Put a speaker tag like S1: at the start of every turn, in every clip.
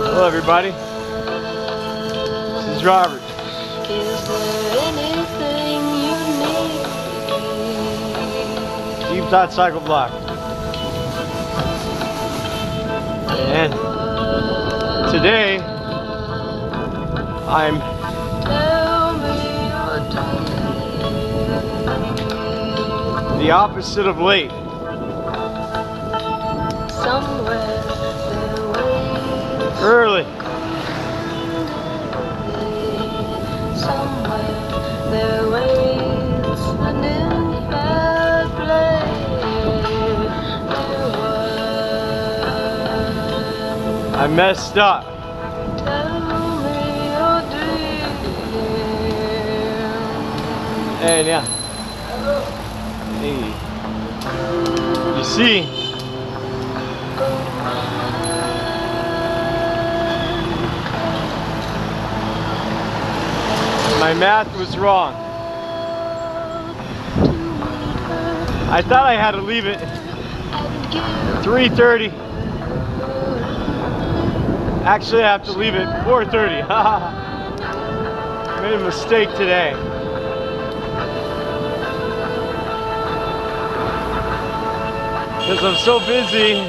S1: Hello everybody, this is Robert.
S2: Is there anything you need?
S1: Deep Thought Cycle Block. And today I'm the opposite of late. Early. I messed up. And yeah. Hey. You see, my math was wrong. I thought I had to leave it 3:30. Actually, I have to leave it 4:30. Made a mistake today. Because I'm so busy.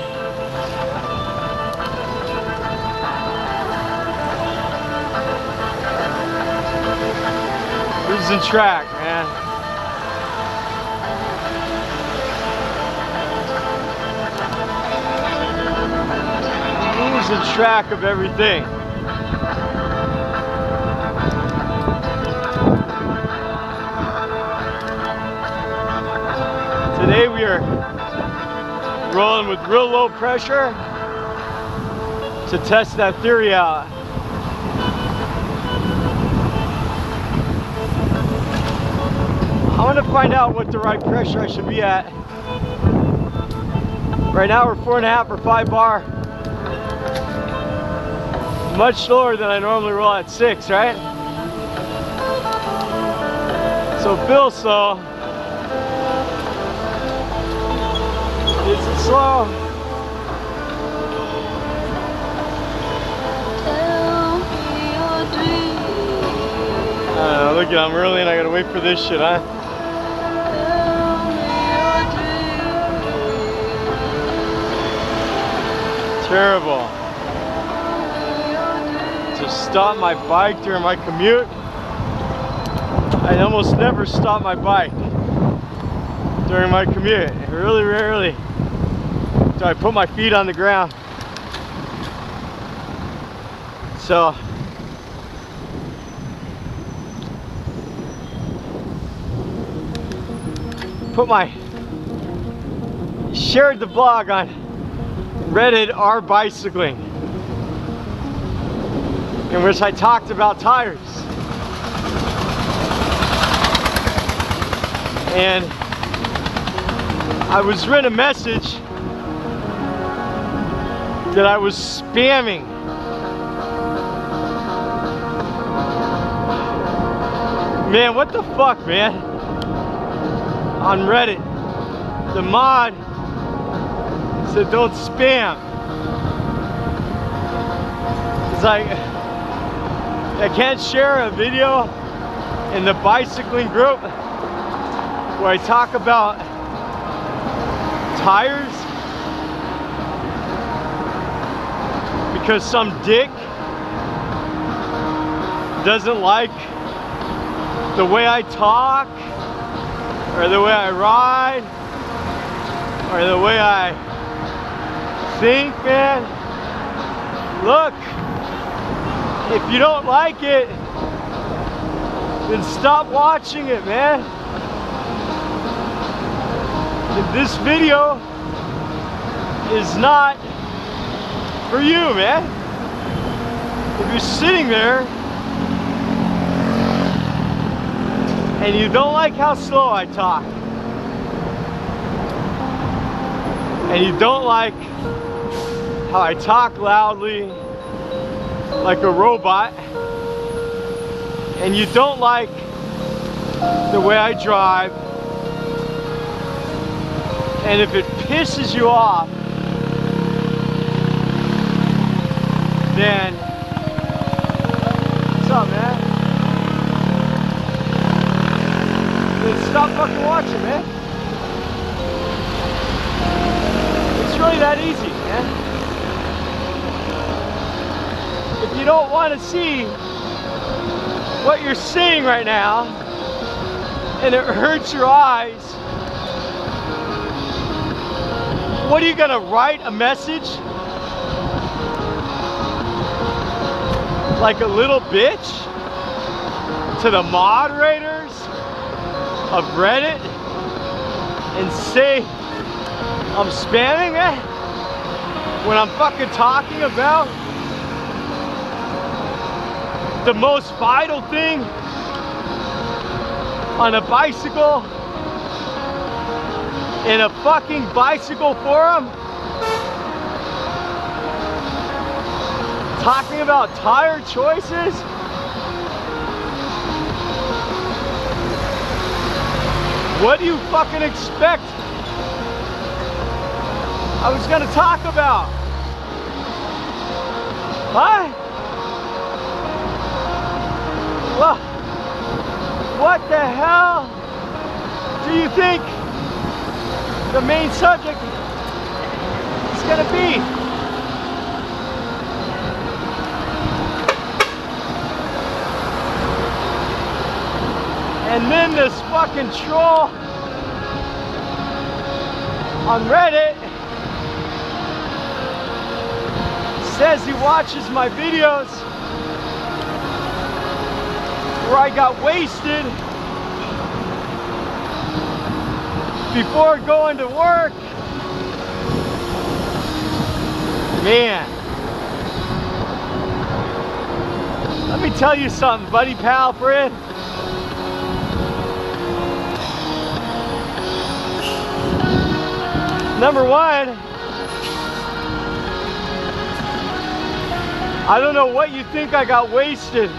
S1: Losing track, man. Losing track of everything. Today we are rolling with real low pressure to test that theory out. I want to find out what the right pressure I should be at. Right now we're 4.5 or 5 bar. Much lower than I normally roll at 6, right? So it feels slow. Is it slow? Look at, I'm early and I gotta wait for this shit, huh? Terrible. To stop my bike during my commute. I almost never stop my bike during my commute. Really rarely do I put my feet on the ground. So shared the blog on Reddit R Bicycling, in which I talked about tires. And I was written a message that I was spamming. Man, what the fuck, man? On Reddit, the mod said don't spam. It's like, I can't share a video in the bicycling group where I talk about tires because some dick doesn't like the way I talk, or the way I ride, or the way I think, man. Look, if you don't like it, then stop watching it, man. And this video is not for you, man. If you're sitting there and you don't like how slow I talk, and you don't like how I talk loudly like a robot, and you don't like the way I drive, and if it pisses you off, then what's up, man? Then stop fucking watching, man. It's really that easy, man. If you don't want to see what you're seeing right now, and it hurts your eyes, what are you gonna write a message? Like a little bitch to the moderators of Reddit and say I'm spamming it when I'm fucking talking about the most vital thing on a bicycle in a fucking bicycle forum? Talking about tire choices? What do you fucking expect I was gonna talk about? Huh? Well, what the hell do you think the main subject is gonna be? And then this fucking troll on Reddit says he watches my videos where I got wasted before going to work. Man, let me tell you something, buddy, pal, friend. Number one, I don't know what you think I got wasted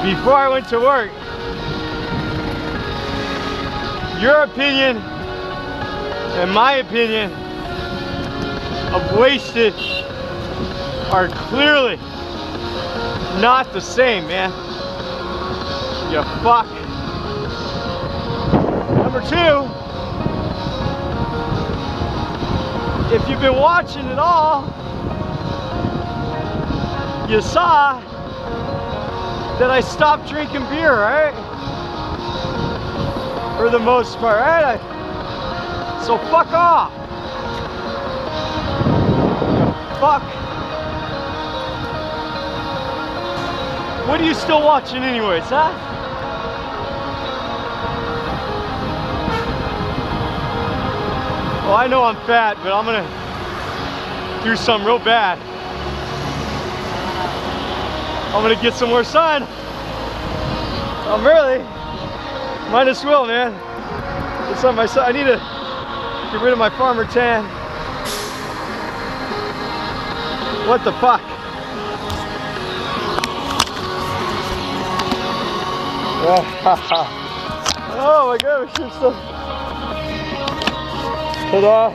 S1: before I went to work. Your opinion and my opinion of wasted are clearly not the same, man. You fuck. Number two, if you've been watching it all, you saw that I stopped drinking beer, right? For the most part, right? So fuck off. Fuck. What are you still watching anyways, huh? Well, I know I'm fat, but I'm gonna do something real bad. I'm gonna get some more sun. I'm really, might as well, man. It's on my side. I need to get rid of my farmer tan. What the fuck? Oh my gosh, you're so... Ta-da!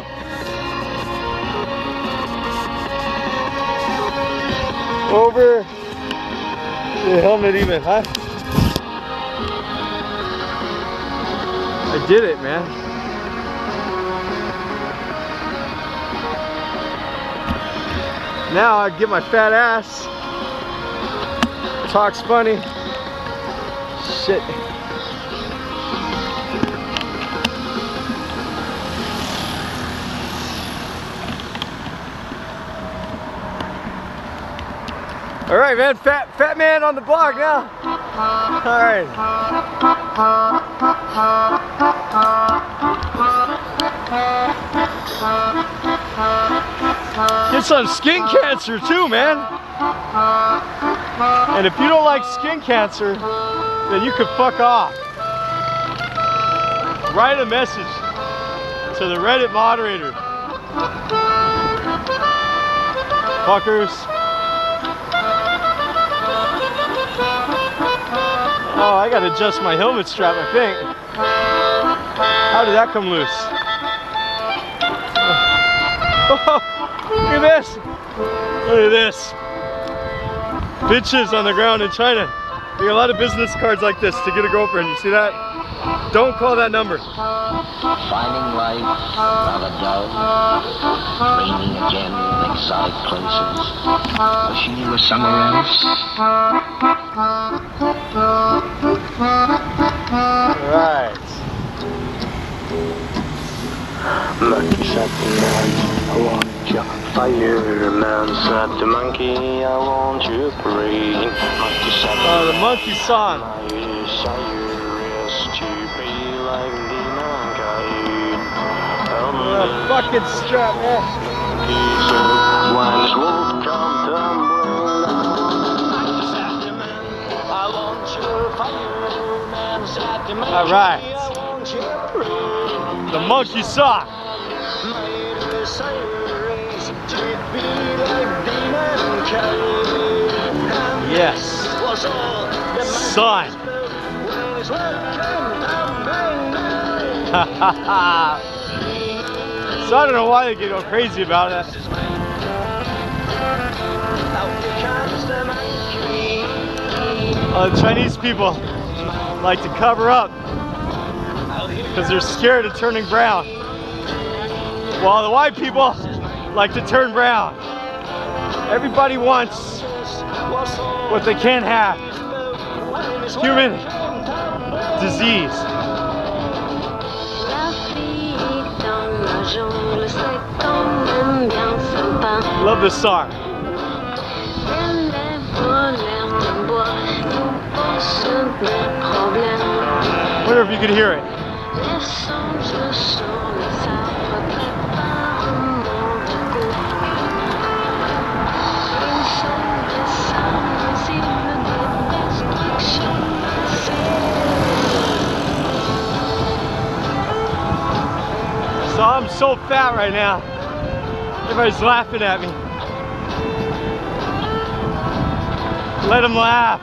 S1: Over the helmet even, huh? I did it, man. Now I get my fat ass. Talks funny. Shit. All right, man, fat man on the block now. All right. Get some skin cancer too, man. And if you don't like skin cancer, then you could fuck off. Write a message to the Reddit moderator. Fuckers. Oh, I gotta adjust my helmet strap, I think. How did that come loose? Oh, look at this! Look at this. Bitches on the ground in China. You get a lot of business cards like this to get a girlfriend. You see that? Don't call that number.
S3: Finding life rather dull, raining again in exotic places, wishing you were somewhere else.
S1: Alright.
S3: Monkey said to man, I want you. Fireman said to monkey, I want you praying. Monkey said to
S1: The monkey song.
S3: my desire is to be like the mankind.
S1: Fucking strap, man.
S3: He said, when his wolf come tumbling down. Monkey said to man, I want you. Fireman said to monkey,
S1: Alright.
S3: I want you praying.
S1: The monkey song.
S3: My desire is to be like the mankind.
S1: Yes.
S3: Was all the
S1: Son.
S3: when his wolf come tumbling down.
S1: So I don't know why they get all crazy about it. The Chinese people like to cover up because they're scared of turning brown, while the white people like to turn brown. Everybody wants what they can't have. Human disease. Love this song. Wonder if you could hear it. So I'm so fat right now. Everybody's laughing at me. Let them laugh.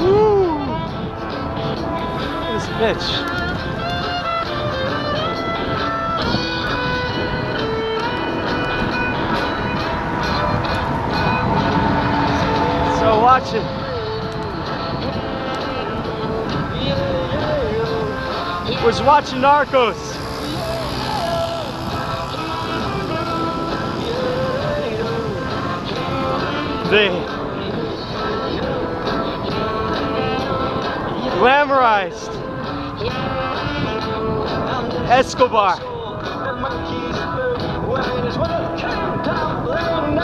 S1: Woo! Look at this bitch. So watching. Was watching Narcos. They glamorized Escobar.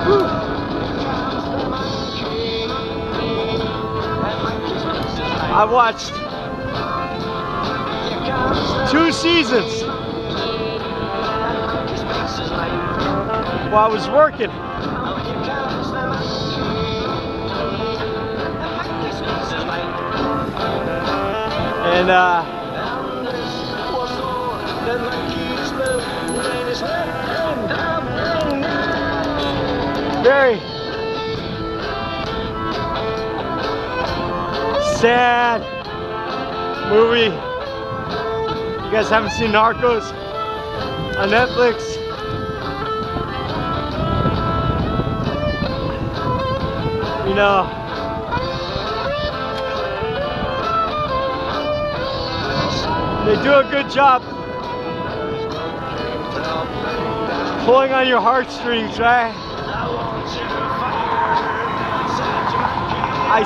S1: Whew. I watched 2 seasons while I was working. And very sad movie. You guys haven't seen Narcos on Netflix? You know, they do a good job pulling on your heartstrings, right? I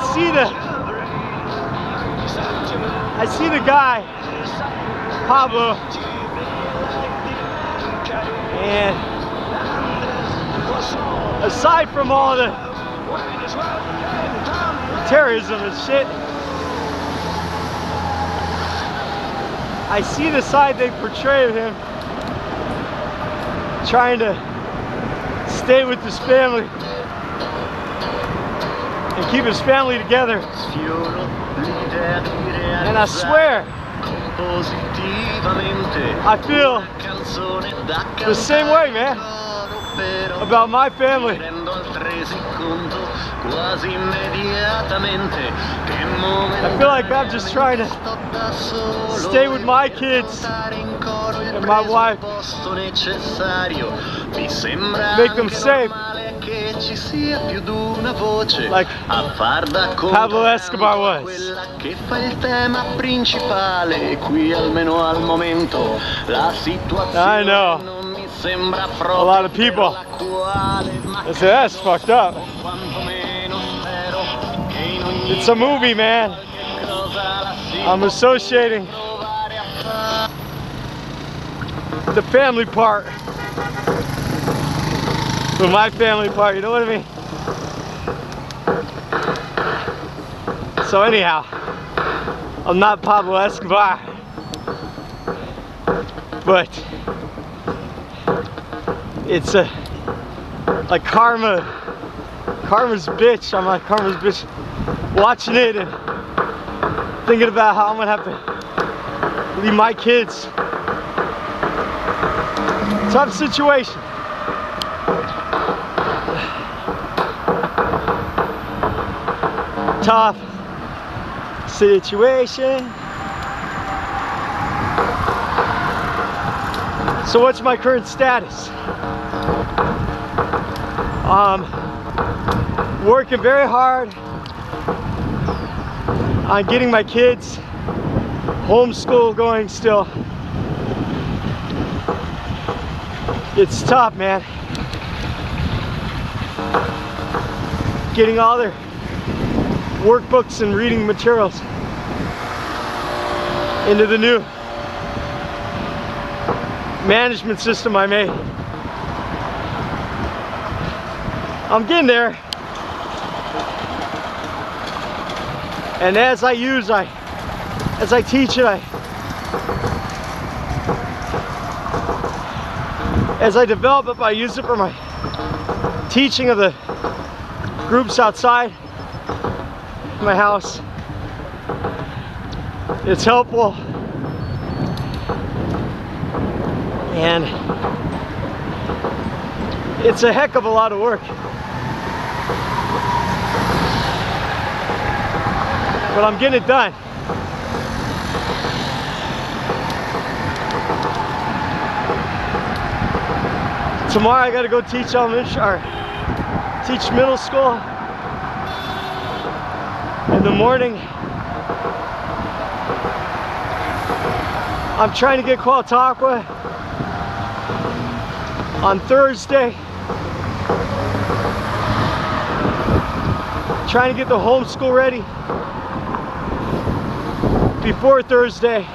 S1: see the guy, Pablo, and aside from all the terrorism and shit, I see the side they portray of him trying to stay with his family and keep his family together. And I swear, I feel the same way, man, about my family.
S3: quasi immediatamente. Che momento
S1: I feel like I'm just trying to stay with my kids and my wife, make them safe, like Pablo Escobar was.
S3: Che fa il tema principale qui almeno al momento la situazione
S1: I know.
S3: non mi sembra
S1: A
S3: proprio
S1: lot of people. I say, that's fucked up. It's a movie, man. I'm associating the family part with my family part, you know what I mean? So anyhow, I'm not Pablo Escobar, but it's like karma's bitch. I'm like karma's bitch, watching it and thinking about how I'm gonna have to leave my kids. Tough situation. Tough situation. So what's my current status? Working very hard on getting my kids homeschool going still. It's tough, man. Getting all their workbooks and reading materials into the new management system I made. I'm getting there. And as I teach it, as I develop it, I use it for my teaching of the groups outside my house. It's helpful. And it's a heck of a lot of work. But I'm getting it done. Tomorrow I gotta go teach elementary, or teach middle school. In the morning, I'm trying to get Cuauhtacua on Thursday. Trying to get the homeschool ready before Thursday.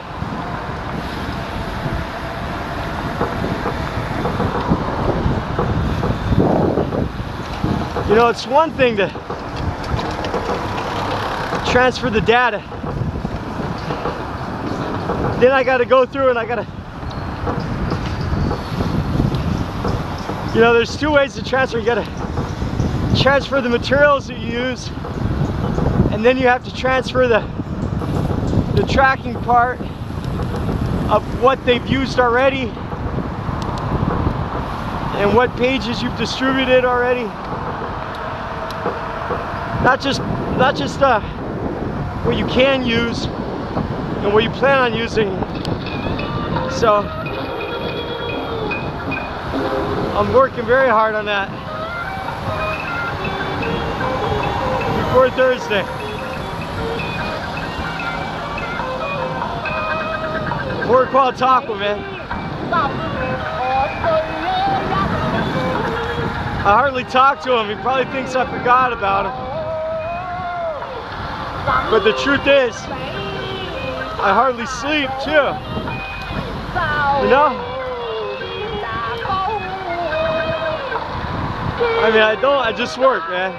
S1: You know, it's one thing to transfer the data. Then I got to go through and I got to, you know, there's two ways to transfer. You got to transfer the materials that you use, and then you have to transfer the tracking part of what they've used already and what pages you've distributed already. Not just what you can use and what you plan on using. So I'm working very hard on that before Thursday. Before Cuauhtacua, man. I hardly talk to him. He probably thinks I forgot about him. But the truth is, I hardly sleep too. You know? I mean, I don't, I just work, man.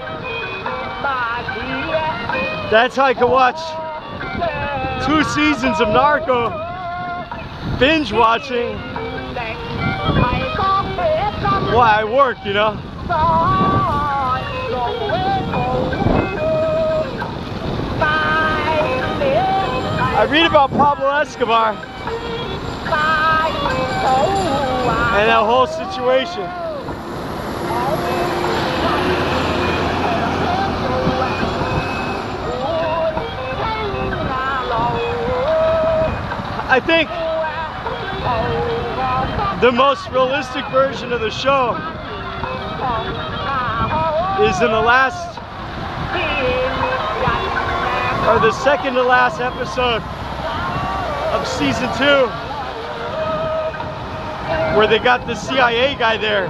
S1: That's how I can watch 2 seasons of Narcos, binge watching, while I work, you know? I read about Pablo Escobar and that whole situation. I think the most realistic version of the show is in the last, or the second to last episode of season 2, where they got the CIA guy there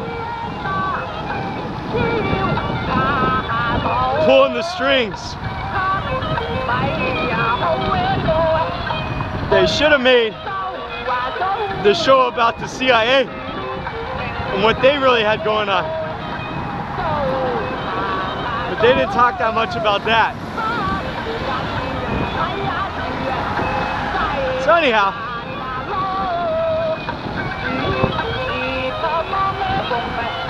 S1: pulling the strings. They should have made the show about the CIA and what they really had going on. But they didn't talk that much about that. So anyhow,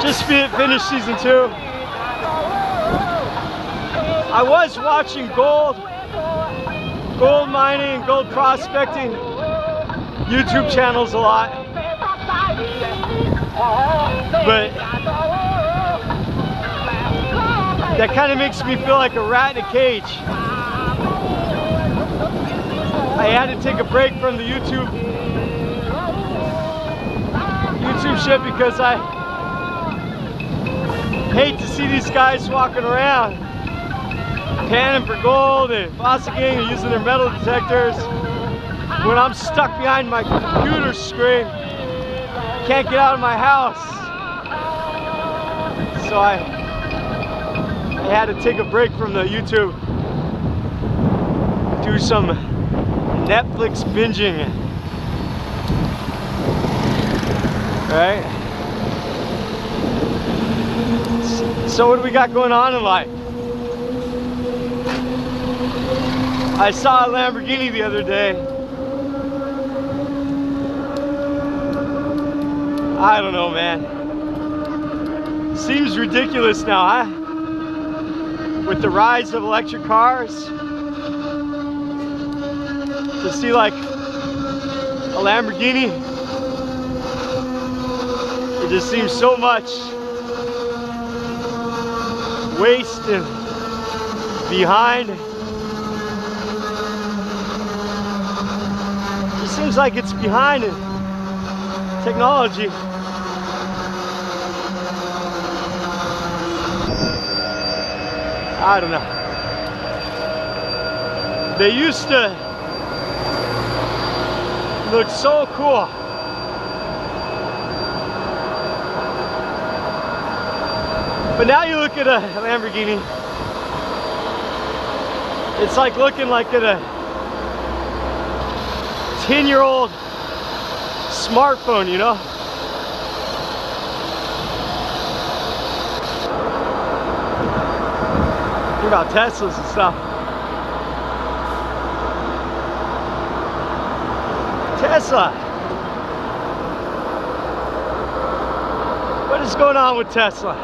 S1: just finished season 2. I was watching gold mining and gold prospecting YouTube channels a lot, but that kind of makes me feel like a rat in a cage. I had to take a break from the YouTube shit because I hate to see these guys walking around panning for gold and fossicking and using their metal detectors when I'm stuck behind my computer screen, can't get out of my house. So I had to take a break from the YouTube, do some Netflix binging, right? So what do we got going on in life? I saw a Lamborghini the other day. I don't know, man. Seems ridiculous now, huh? With the rise of electric cars, to see like a Lamborghini, it just seems so much waste and behind. It seems like it's behind in technology. I don't know. They used to look so cool. But now you look at a Lamborghini, it's like looking like at a 10-year-old smartphone, you know? Think about Teslas and stuff. Tesla. What is going on with Tesla?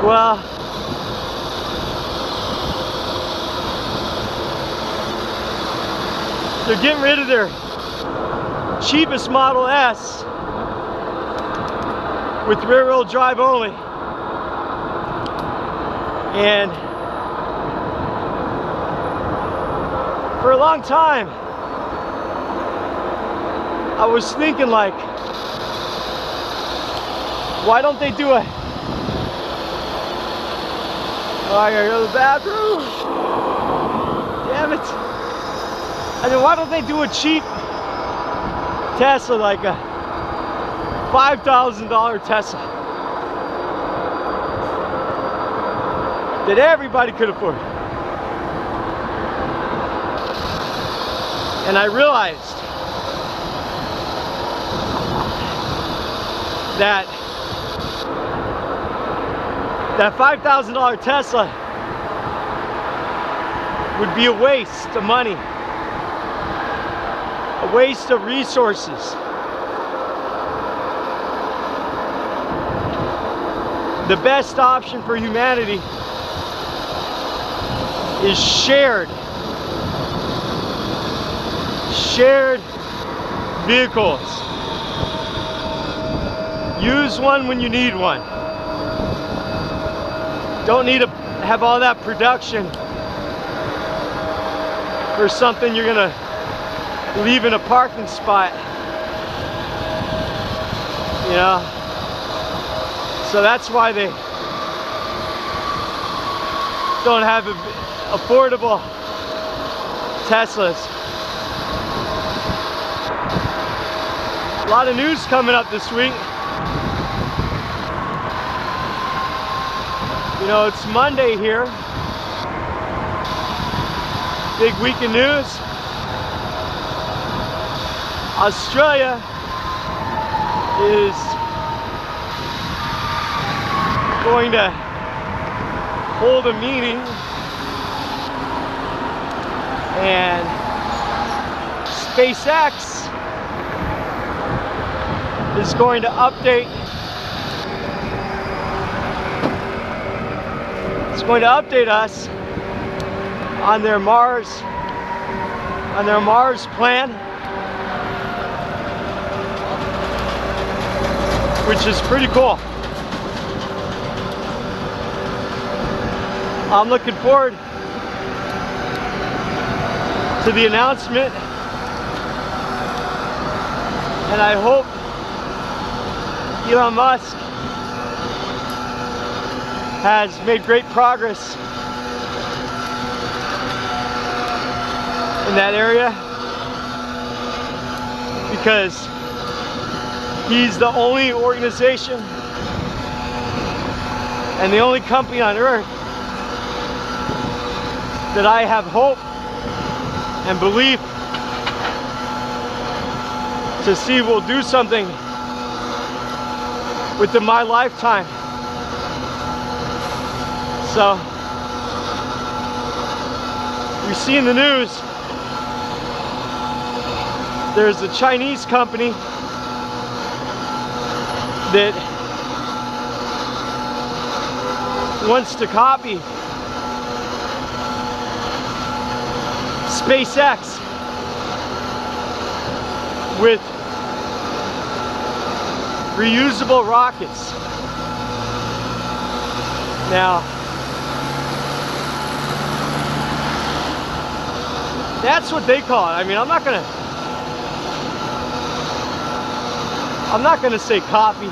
S1: Well, they're getting rid of their cheapest Model S with rear-wheel drive only. And for a long time, I was thinking like, why don't they do a, oh, I gotta go to the bathroom. Damn it. I mean, why don't they do a cheap Tesla, like a $5,000 Tesla that everybody could afford? And I realized that $5,000 Tesla would be a waste of money, a waste of resources. The best option for humanity is shared vehicles. Use one when you need one. Don't need to have all that production for something you're gonna leaving a parking spot, you know. So that's why they don't have affordable Teslas. A lot of news coming up this week. You know, it's Monday here. Big week in news. Australia is going to hold a meeting, and SpaceX is going to update. It's going to update us on their Mars plan, which is pretty cool. I'm looking forward to the announcement, and I hope Elon Musk has made great progress in that area, because he's the only organization and the only company on earth that I have hope and belief to see will do something within my lifetime. So, you see in the news, there's a Chinese company that wants to copy SpaceX with reusable rockets. Now, that's what they call it. I mean, I'm not gonna say copy,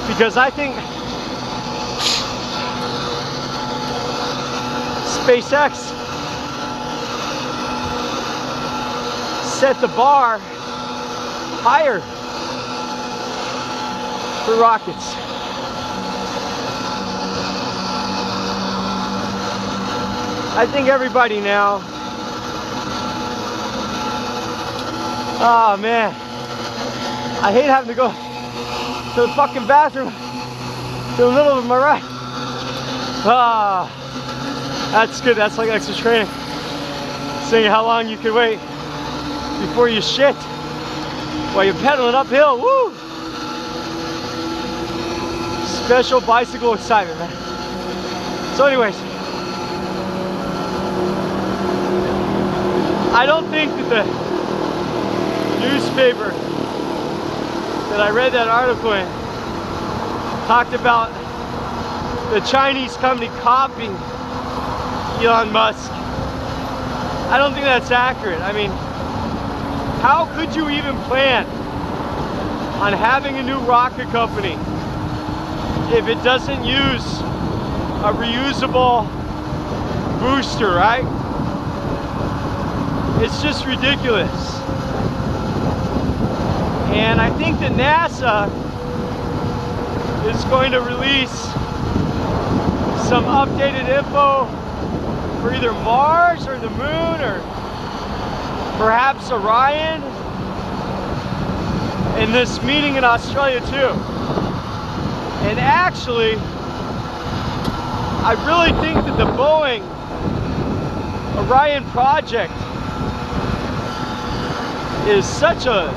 S1: because I think SpaceX set the bar higher for rockets. I think everybody now, oh man, I hate having to go to the fucking bathroom to the middle of my ride. Ah, that's good. That's like extra training. Seeing how long you can wait before you shit while you're pedaling uphill. Woo! Special bicycle excitement, man. So anyways, I don't think that the newspaper that I read that article in talked about the Chinese company copying Elon Musk. I don't think that's accurate. I mean, how could you even plan on having a new rocket company if it doesn't use a reusable booster, right? It's just ridiculous. And I think that NASA is going to release some updated info for either Mars or the Moon, or perhaps Orion, in this meeting in Australia too. And actually, I really think that the Boeing Orion project is such a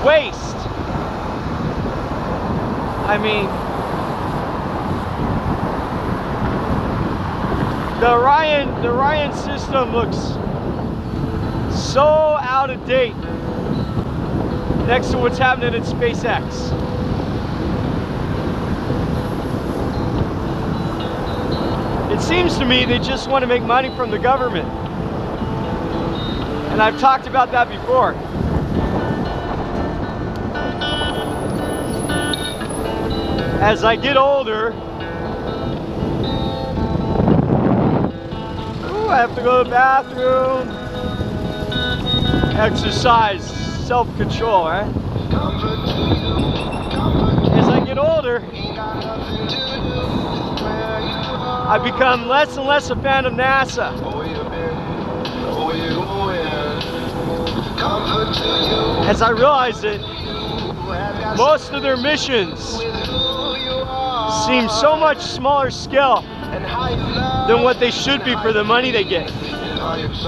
S1: waste. I mean, the Orion system looks so out of date next to what's happening at SpaceX. It seems to me they just want to make money from the government. And I've talked about that before. As I get older, I have to go to the bathroom, exercise, self-control, right? As I get older, I become less and less a fan of NASA. As I realize that most of their missions seem so much smaller scale than what they should be for the money they get. It's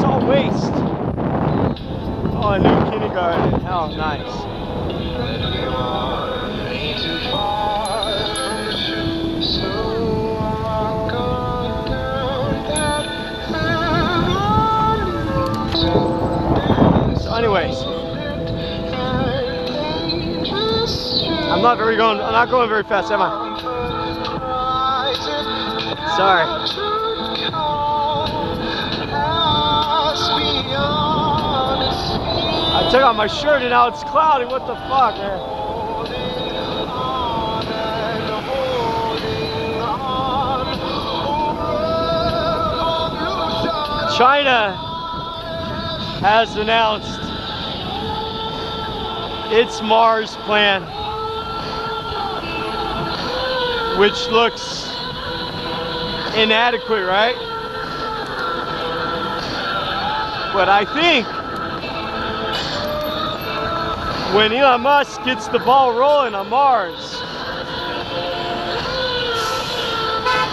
S1: all waste. Oh, a new kindergarten. How nice. So anyways, I'm not going very fast, am I? Sorry. I took off my shirt and now it's cloudy. What the fuck, man? China has announced its Mars plan, which looks inadequate, right? But I think when Elon Musk gets the ball rolling on Mars,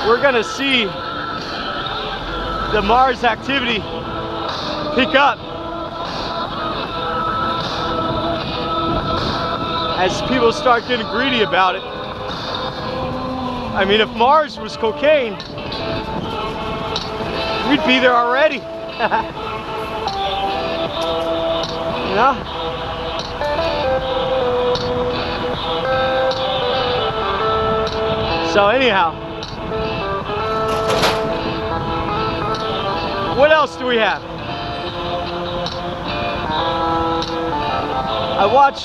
S1: we're gonna see the Mars activity pick up as people start getting greedy about it. I mean, if Mars was cocaine, we'd be there already. You know? So anyhow, what else do we have?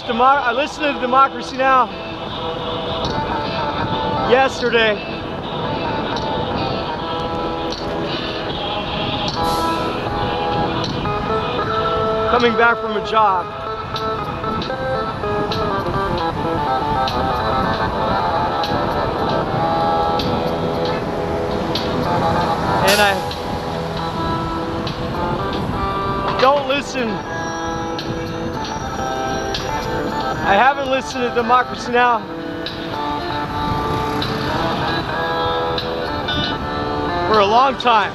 S1: I listened to Democracy Now! Yesterday. Coming back from a job. And I don't listen. I haven't listened to Democracy Now! For a long time.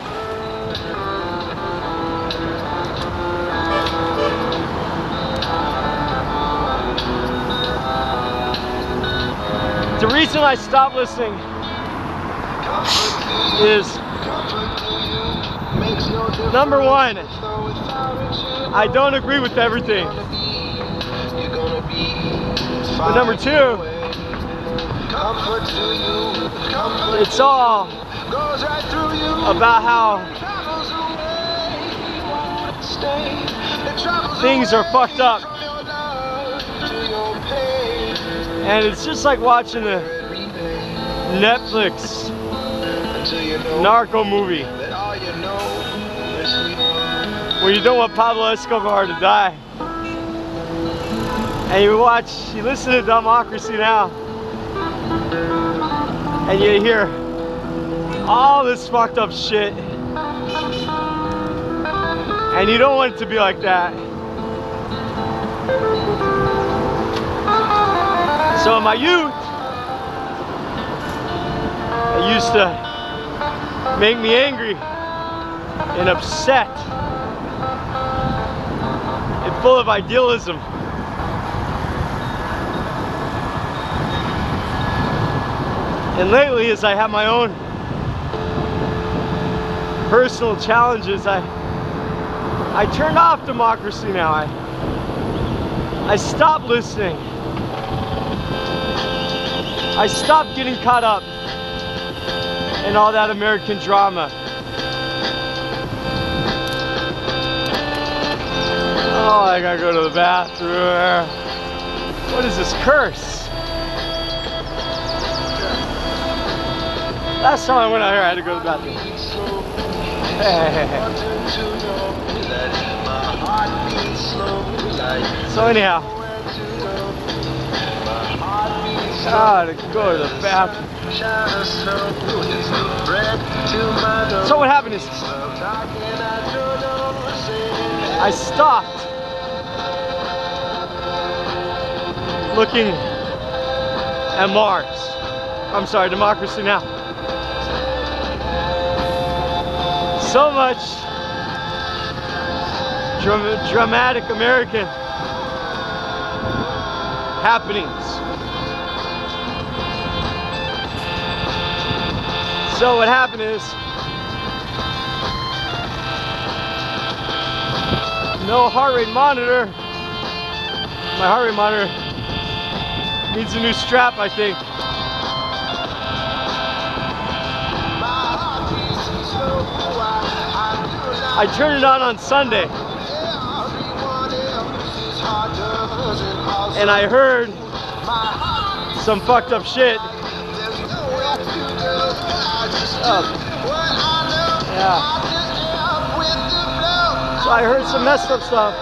S1: The reason I stopped listening is, number one, I don't agree with everything. But number two, it's all about how things are fucked up. And it's just like watching the Netflix narco movie where you don't want Pablo Escobar to die. And you listen to Democracy Now! And you hear all this fucked up shit. And you don't want it to be like that. So in my youth, it used to make me angry and upset and full of idealism. And lately, as I have my own personal challenges, I turned off Democracy Now! I stopped listening. I stopped getting caught up in all that American drama. I gotta go to the bathroom. What is this curse? Last time I went out here, I had to go to the bathroom. So anyhow, gotta go to the bathroom. So what happened is, I stopped looking at Mars. I'm sorry, Democracy Now! So much dramatic American happenings. So what happened is, no heart rate monitor. My heart rate monitor needs a new strap, I think. I turned it on Sunday, and I heard some fucked up shit. Yeah. So I heard some messed up stuff.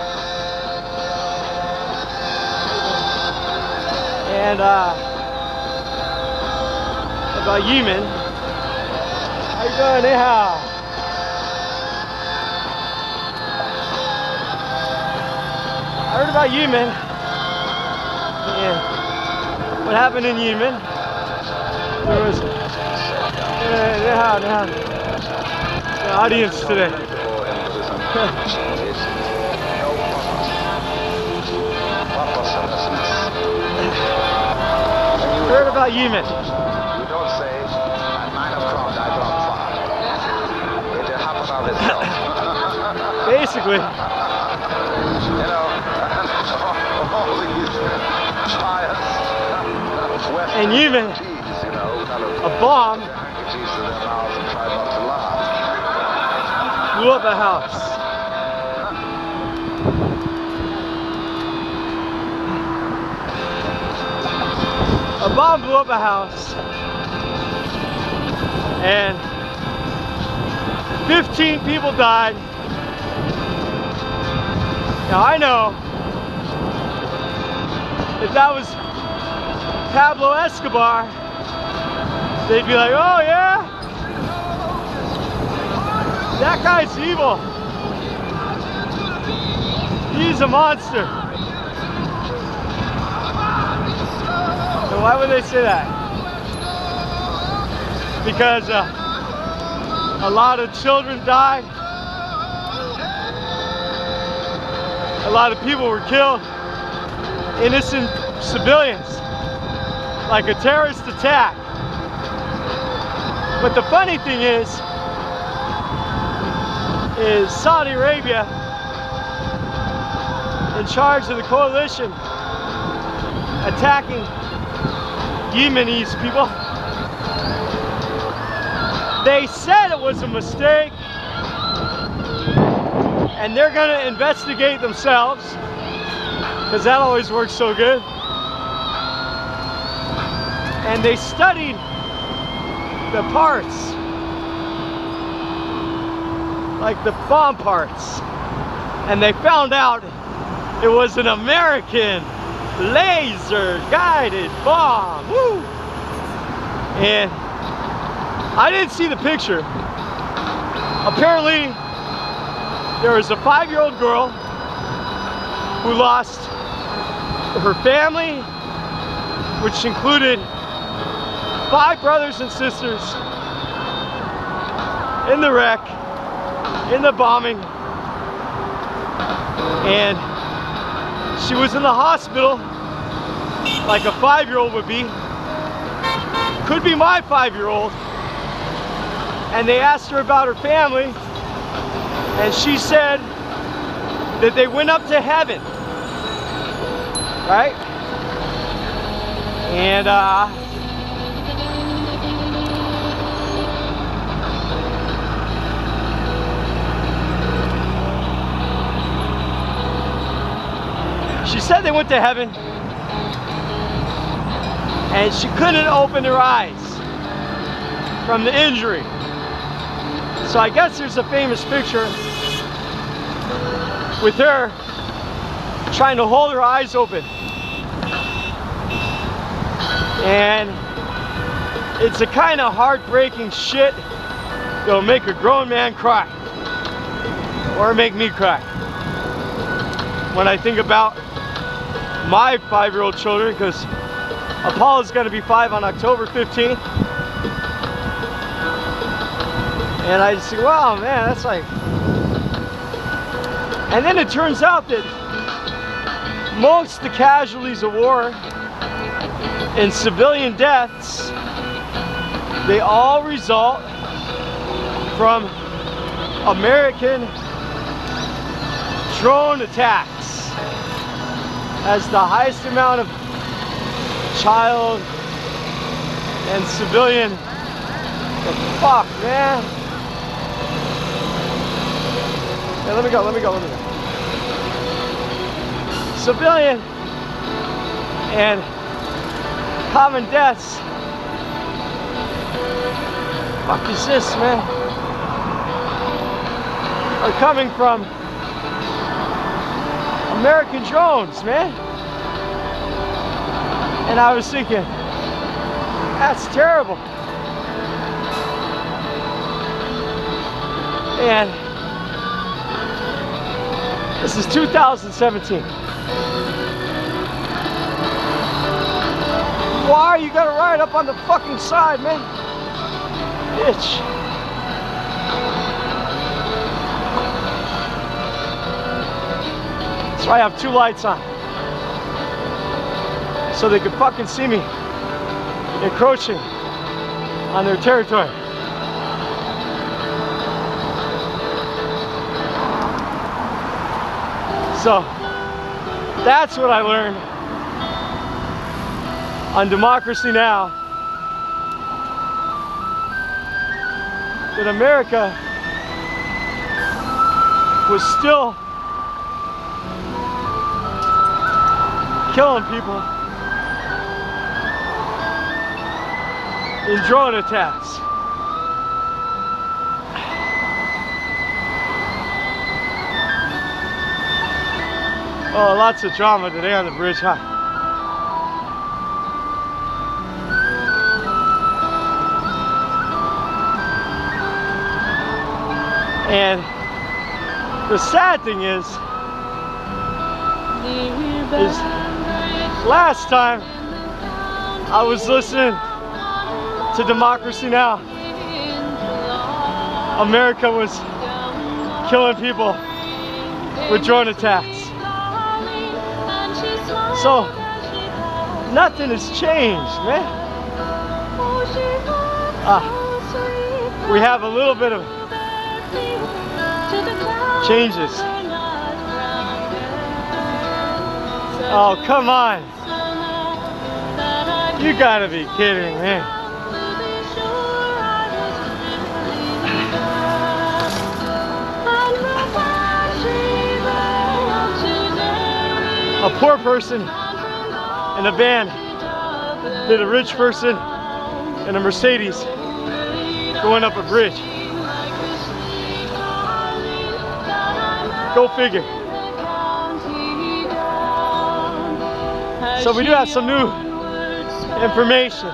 S1: And about Yemen. How you doing, anyhow? I heard about Yemen. And what happened in Yemen? There was the audience today. Heard about Yemen.
S4: You don't say, I might have crossed, I don't far. It happened of itself.
S1: Basically.
S4: You know, all these giants.
S1: And Yemen, a bomb blew up a house. A bomb blew up a house, and 15 people died. Now I know if that was Pablo Escobar, they'd be like, oh yeah, that guy's evil. He's a monster. And why would they say that? Because a lot of children died. A lot of people were killed. Innocent civilians. Like a terrorist attack. But the funny thing is Saudi Arabia, in charge of the coalition attacking Yemenis people, they said it was a mistake and they're gonna investigate themselves, because that always works so good. And they studied the parts, like the bomb parts, and they found out it was an American laser guided bomb. Woo! And I didn't see the picture. Apparently there was a 5-year-old girl who lost her family, which included 5 brothers and sisters in the wreck, in the bombing, and she was in the hospital like a 5-year-old would be. Could be my 5-year-old. And they asked her about her family, and she said that they went up to heaven, right? And She said they went to heaven and she couldn't open her eyes from the injury. So I guess there's a famous picture with her trying to hold her eyes open. And it's the kind of heartbreaking shit that'll make a grown man cry. Or make me cry. When I think about my 5-year-old children, because Apollo's gonna be 5 on October 15th. And I just think, wow, man, that's like... And then it turns out that most of the casualties of war and civilian deaths, they all result from American drone attacks. Has the highest amount of child and civilian. The fuck, man. Hey, let me go. Civilian and common deaths. Fuck is this, man? Are coming from American drones, man. And I was thinking, that's terrible. And this is 2017. Why you gotta ride up on the fucking side, man? Bitch. So I have 2 lights on. So they can fucking see me encroaching on their territory. So that's what I learned on Democracy Now! That America was still killing people in drone attacks. Oh, lots of drama today on the bridge, huh? And the sad thing is last time I was listening to Democracy Now! America was killing people with drone attacks. So nothing has changed, man. We have a little bit of changes. Oh, come on. You gotta be kidding, man. A poor person in a van hit a rich person in a Mercedes going up a bridge. Go figure. So we do have some new information.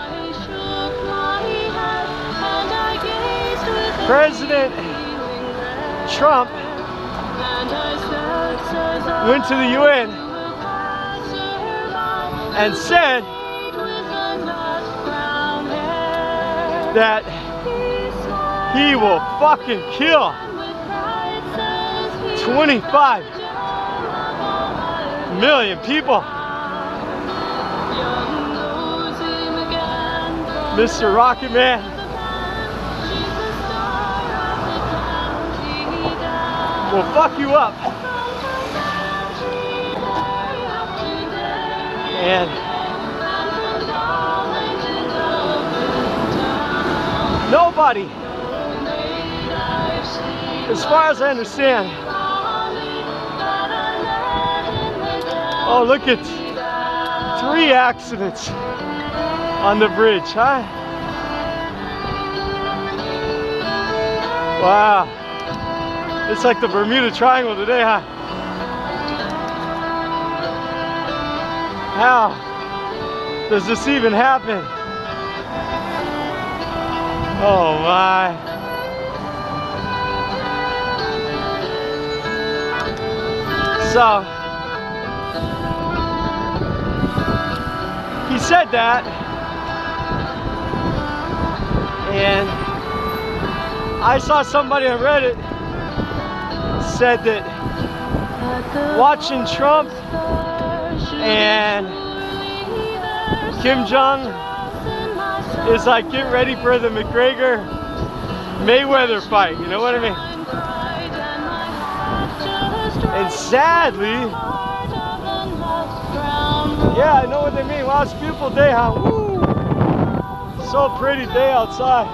S1: President Trump went to the UN and said that he will fucking kill 25 million people. Mr. Rocket Man. Will fuck you up. And nobody, as far as I understand, Oh, look at 3 accidents on the bridge, huh? Wow. It's like the Bermuda Triangle today, huh? How does this even happen? Oh my. So, he said that, and I saw somebody on Reddit said that watching Trump and Kim Jong is like getting ready for the McGregor-Mayweather fight, you know what I mean? And sadly, yeah, I know what they mean. Wow, it's a beautiful day, huh? Woo! So pretty day outside.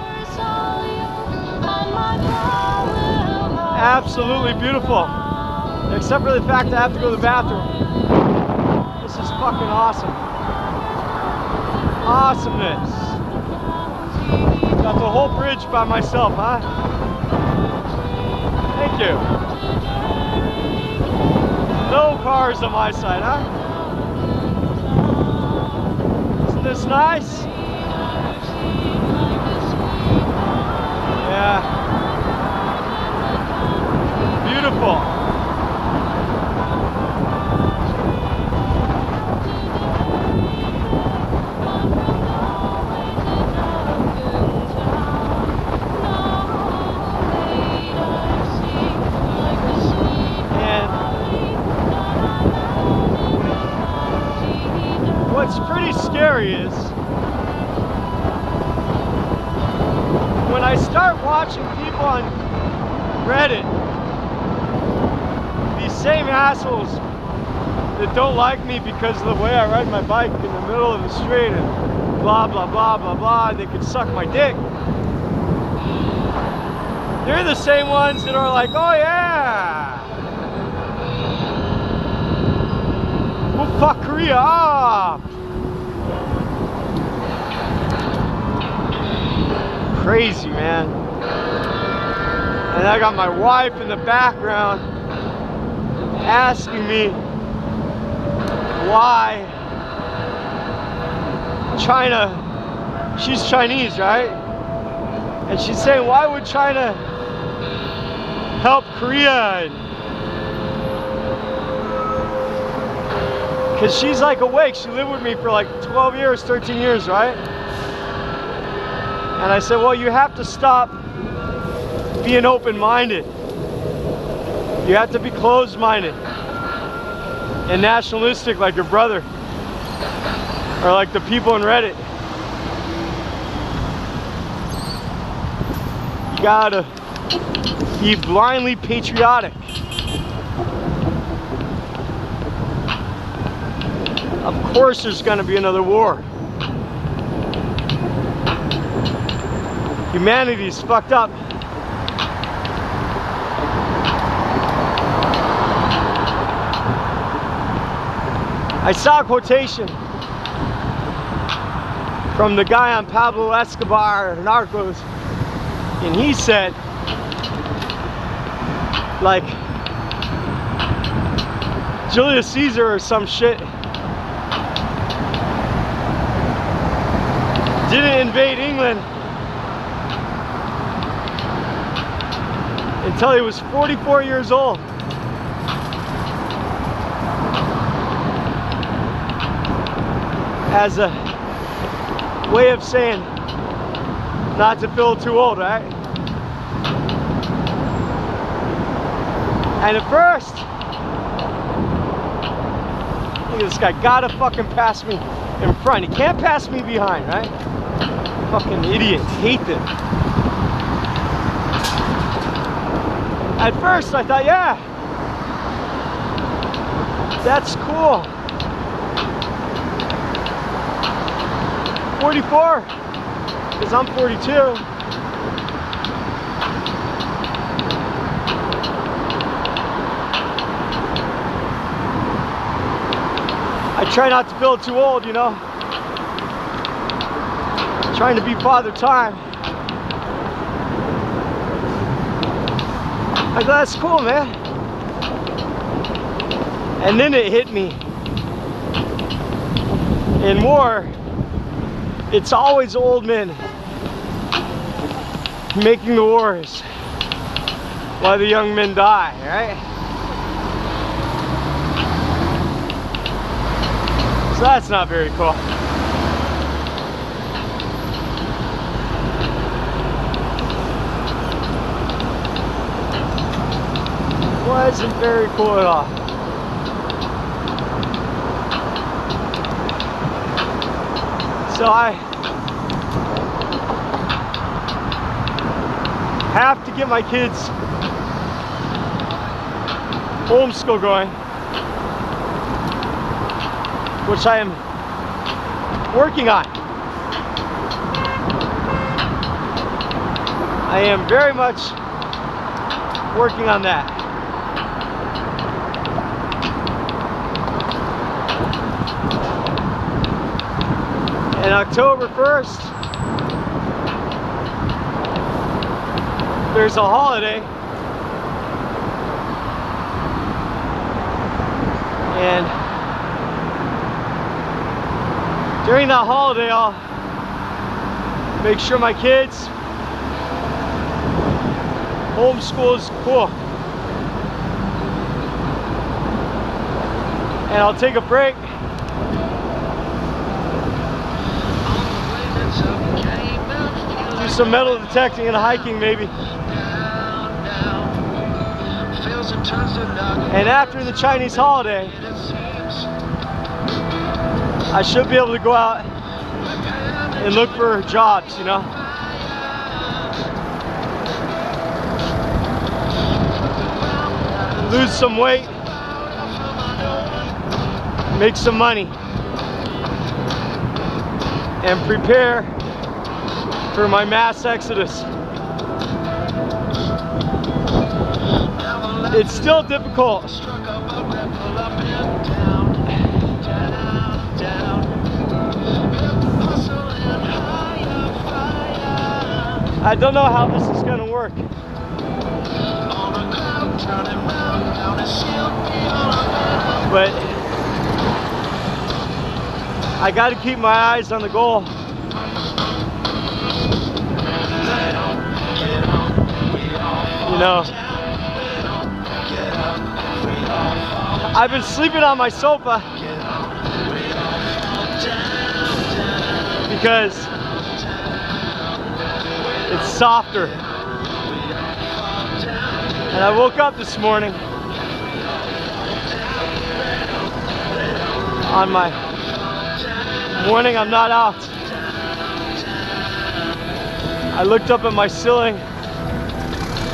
S1: Absolutely beautiful. Except for the fact that I have to go to the bathroom. This is fucking awesome. Awesomeness. Got the whole bridge by myself, huh? Thank you. No cars on my side, huh? Isn't this nice? Yeah. Beautiful. What's pretty scary is when I start watching people on Reddit, these same assholes that don't like me because of the way I ride my bike in the middle of the street and blah blah blah blah blah, they could suck my dick. They're the same ones that are like, oh yeah, we'll fuck Korea up. Crazy, man. And I got my wife in the background asking me why China, she's Chinese, right? And she's saying, why would China help Korea? Because she's like awake. She lived with me for like 12 years, 13 years, right? And I said, well, you have to stop being open-minded. You have to be closed-minded and nationalistic like your brother or like the people in Reddit. You gotta be blindly patriotic. Of course there's gonna be another war. Humanity's fucked up. I saw a quotation from the guy on Pablo Escobar, NArcos, and he said, like, Julius Caesar or some shit didn't invade England until he was 44 years old. As a way of saying not to feel too old, right? And at first, look at this guy, gotta fucking pass me in front. He can't pass me behind, right? Fucking idiot, hate them. At first I thought, yeah, that's cool. 44, because I'm 42. Try not to feel too old, you know. Trying to be Father Time. Like, that's cool, man. And then it hit me. In war, it's always old men making the wars while the young men die, right? So that's not very cool. Wasn't very cool at all. So I have to get my kids homeschool going, which I am working on. I am very much working on that. And October 1st, there's a holiday, and during that holiday I'll make sure my kids homeschool is cool, and I'll take a break. Do some metal detecting and hiking maybe. And after the Chinese holiday, I should be able to go out and look for jobs, you know. Lose some weight, make some money, and prepare for my mass exodus. It's still difficult. I don't know how this is gonna work. But I gotta keep my eyes on the goal. You know, I've been sleeping on my sofa because it's softer. And I woke up this morning on my morning I'm not out. I looked up at my ceiling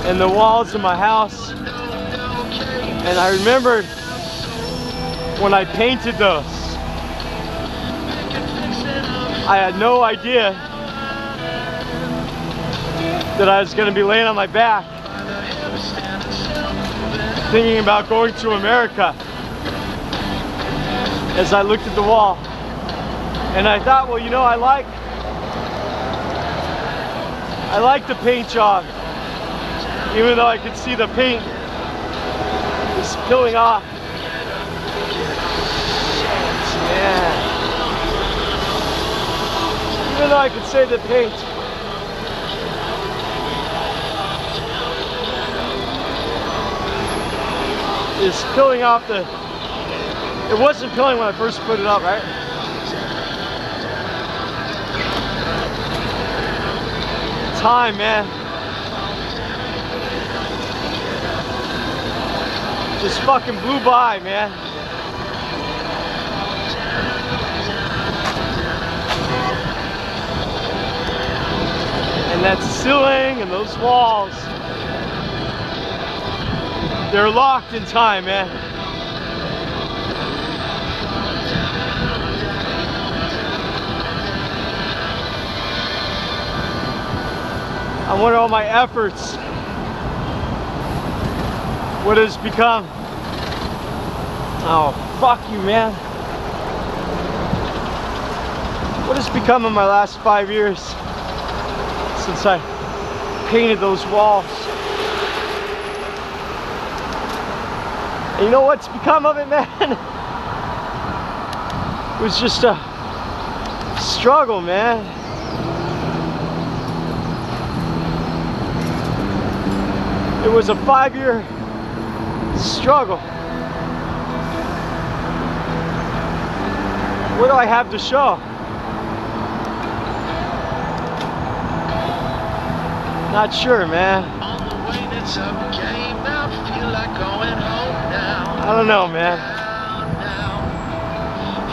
S1: and the walls of my house, and I remembered when I painted those. I had no idea that I was going to be laying on my back thinking about going to America as I looked at the wall. And I thought, well, you know, I like the paint job, even though I could see the paint is peeling off. Yeah. Even though I could say the paint is peeling off the... It wasn't peeling when I first put it up, right? Time, man. Just fucking blew by, man. And that ceiling and those walls, they're locked in time, man. I wonder all my efforts, what has become. Oh, fuck you, man. What has become of my last 5 years since I painted those walls? And you know what's become of it, man? It was just a struggle, man. It was a 5-year struggle. What do I have to show? Not sure, man.
S3: On the way that's up, came out, feel like going home now.
S1: I don't know, man.
S3: Now,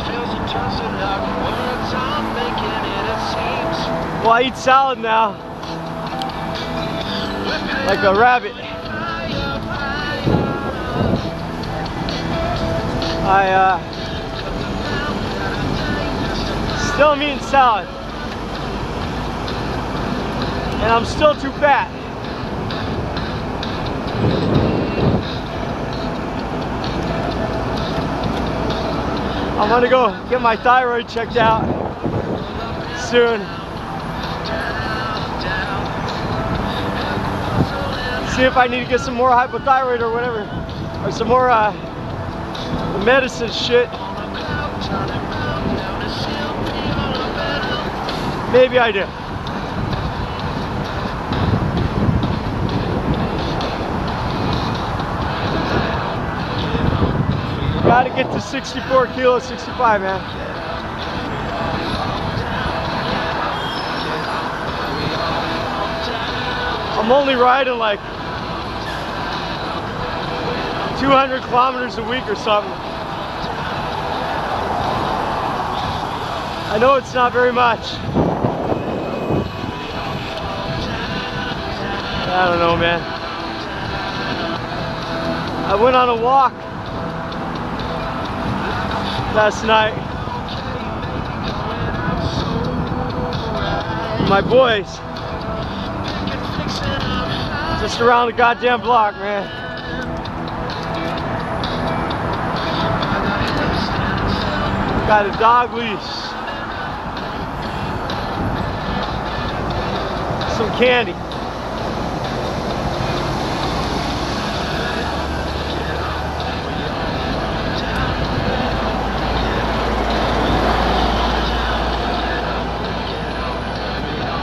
S3: feels it turns to luck, words I'm making it seems.
S1: Well, I eat salad now, like a rabbit. Still am eating salad, and I'm still too fat. I'm gonna go get my thyroid checked out soon. See if I need to get some more hypothyroid or whatever, or some more medicine shit. Maybe I do. Gotta get to 64 kilos, 65, man. I'm only riding like 200 kilometers a week or something. I know it's not very much. I don't know, man. I went on a walk last night. My boys, just around the goddamn block, man. Got a dog leash, some candy.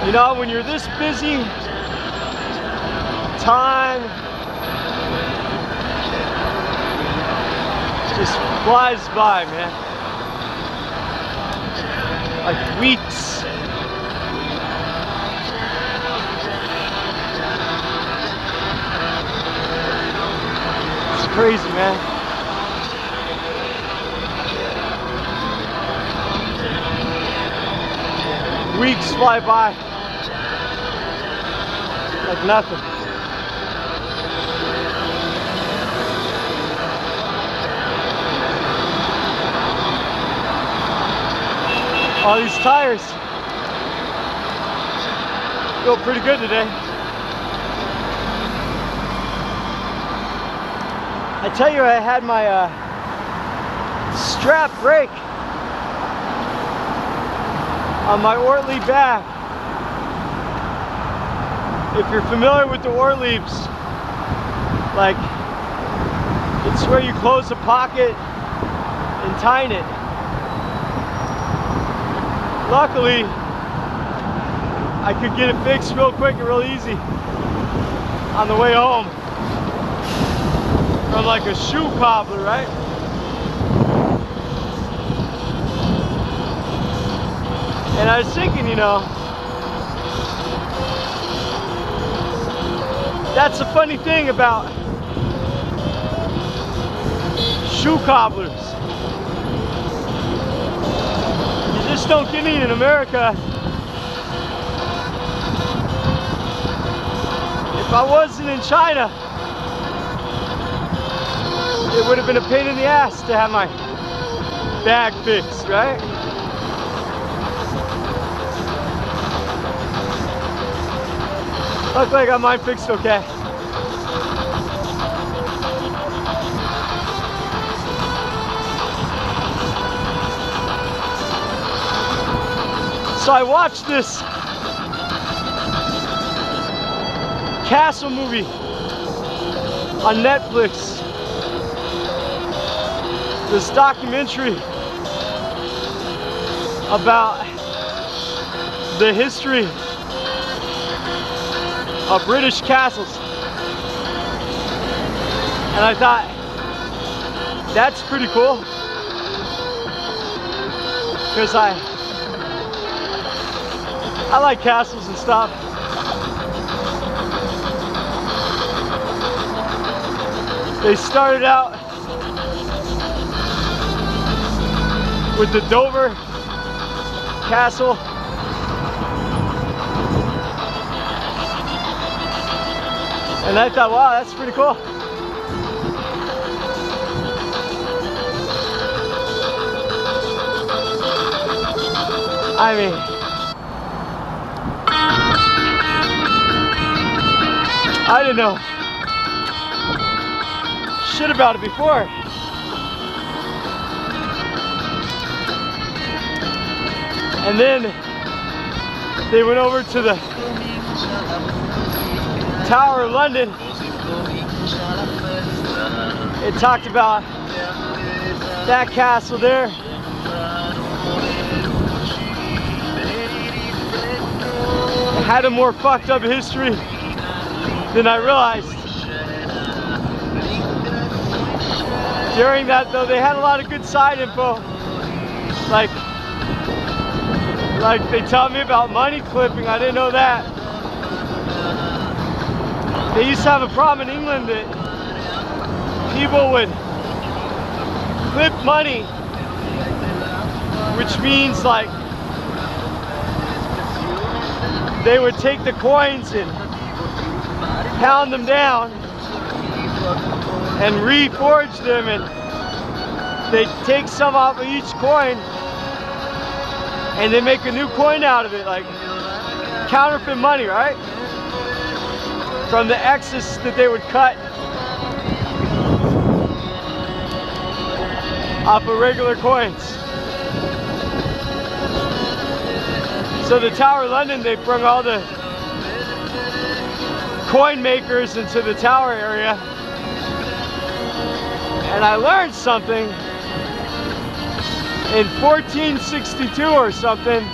S1: You know, when you're this busy, time just flies by, man. Like weeks. It's crazy, man. Weeks fly by like nothing. All these tires feel pretty good today. I tell you, I had my strap brake on my Ortlieb back. If you're familiar with the Ortliebs, like, it's where you close the pocket and tighten it. Luckily, I could get it fixed real quick and real easy on the way home from like a shoe cobbler, right? And I was thinking, you know, that's the funny thing about shoe cobblers. You just don't get any in America. If I wasn't in China, it would have been a pain in the ass to have my bag fixed, right? Luckily I got mine fixed okay. So I watched this castle movie on Netflix. This documentary about the history of British castles. And I thought, that's pretty cool. Because I like castles and stuff. They started out with the Dover Castle. And I thought, wow, that's pretty cool. I mean, I didn't know shit about it before. And then they went over to the Tower of London. It talked about that castle there. It had a more fucked up history than I realized. During that though, they had a lot of good side info. Like they taught me about money clipping. I didn't know that. They used to have a problem in England that people would clip money, which means like they would take the coins and pound them down and reforge them, and they take some off of each coin and they make a new coin out of it, like counterfeit money, right? From the excess that they would cut off of regular coins. So the Tower of London, they brought all the coin makers into the tower area. And I learned something. In 1462 or something,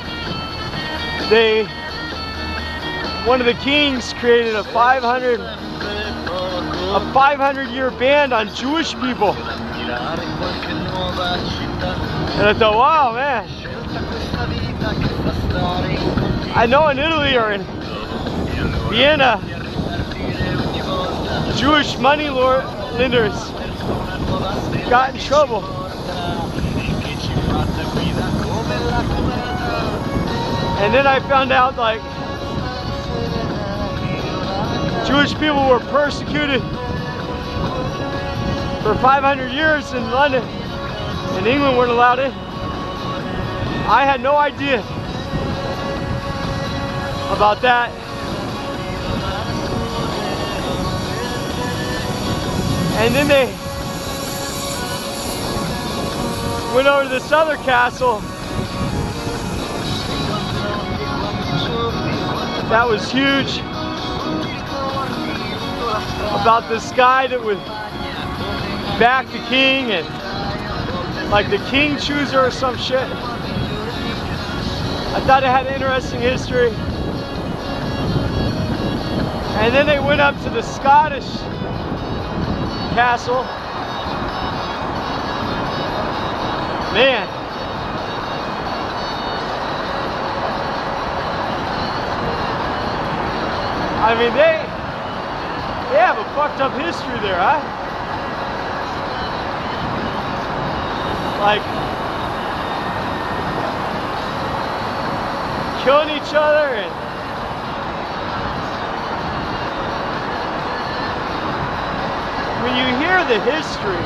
S1: one of the kings created a 500-year ban on Jewish people. And I thought, wow, man. I know in Italy or in Vienna, Jewish money lenders got in trouble. And then I found out like Jewish people were persecuted for 500 years in London, and England weren't allowed in. I had no idea about that. And then they went over to this other castle that was huge, about this guy that would back the king, and like the king chooser or some shit. I thought it had interesting history. And then they went up to the Scottish castle. Man. I mean, they have a fucked up history there, huh? Like killing each other, and when you hear the history,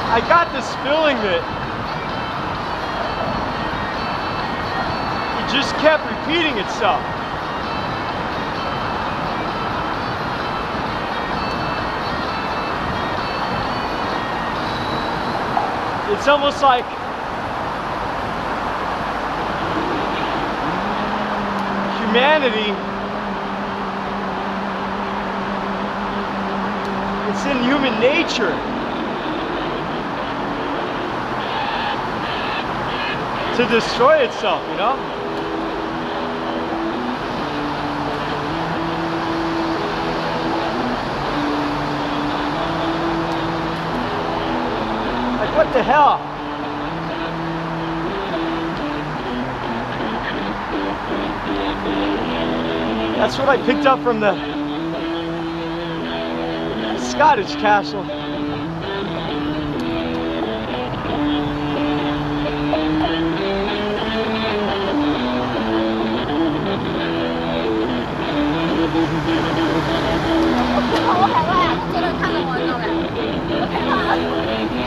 S1: I got this feeling that it just kept repeating itself. It's almost like humanity, it's in human nature to destroy itself, you know? Like, what the hell? That's what I picked up from the Scottish castle.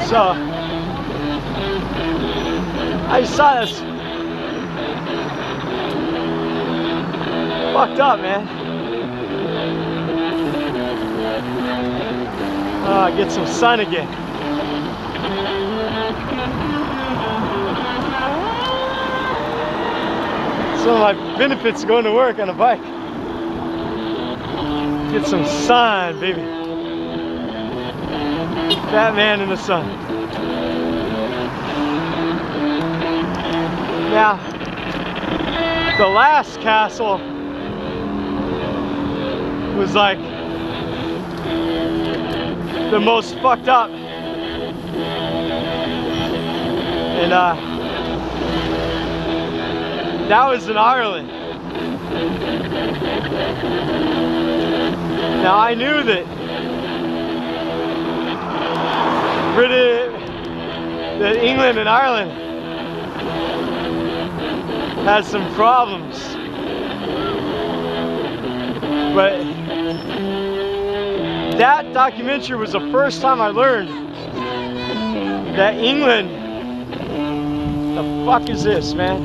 S1: So I saw this. Fucked up, man. Oh, get some sun again. Some of my benefits of going to work on a bike. Get some sun, baby. Fat man in the sun. Now, the last castle was like the most fucked up, and that was in Ireland. Now I knew that England and Ireland had some problems, but that documentary was the first time I learned that England, the fuck is this, man?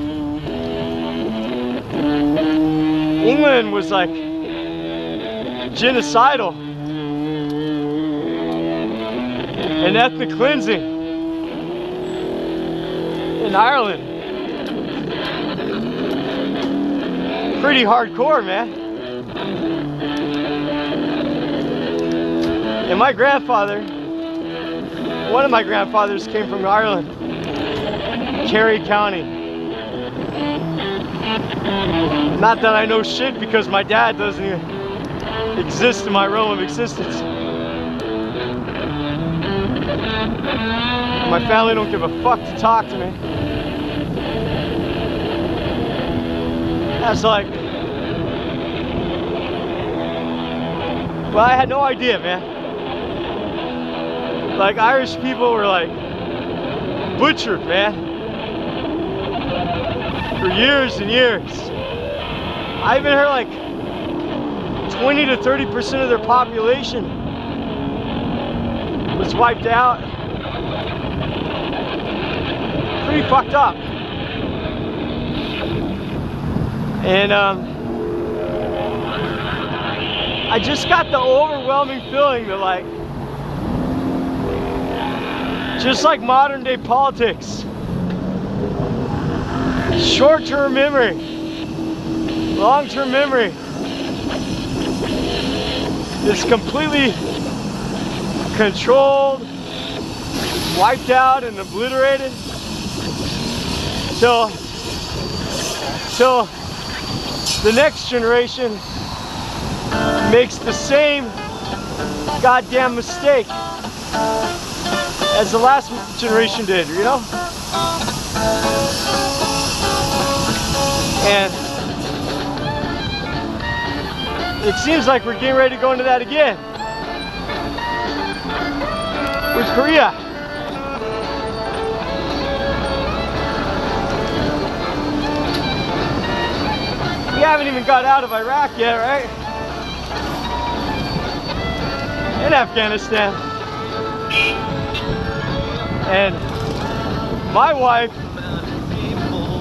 S1: England was like genocidal and ethnic cleansing in Ireland. Pretty hardcore, man. And my grandfather, one of my grandfathers came from Ireland, Kerry County. Not that I know shit, because my dad doesn't even exist in my realm of existence. My family don't give a fuck to talk to me. That's like, well, I had no idea, man. Like, Irish people were like butchered, man, for years and years. I even heard like 20 to 30% of their population was wiped out. Pretty fucked up. And I just got the overwhelming feeling that, like, just like modern day politics, short-term memory, long-term memory is completely controlled, wiped out, and obliterated till the next generation makes the same goddamn mistake as the last generation did, you know? And it seems like we're getting ready to go into that again with Korea. We haven't even got out of Iraq yet, right? And Afghanistan. And my wife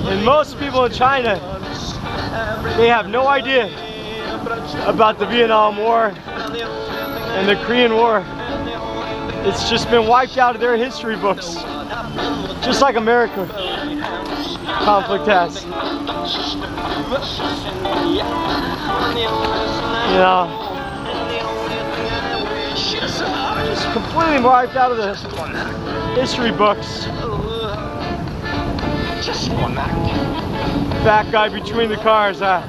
S1: and most people in China, they have no idea about the Vietnam War and the Korean War. It's just been wiped out of their history books. Just like America conflict has. You know, just completely wiped out of the history books. Fat guy between the cars, huh?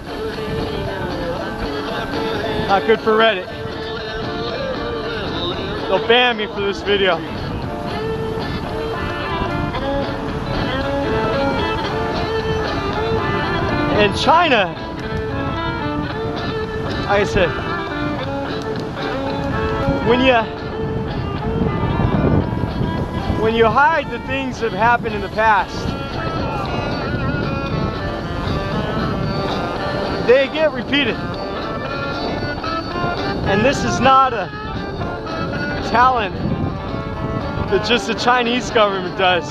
S1: Not good for Reddit. They'll ban me for this video. In China, like I said, when you hide the things that have happened in the past, they get repeated. And this is not a talent that just the Chinese government does.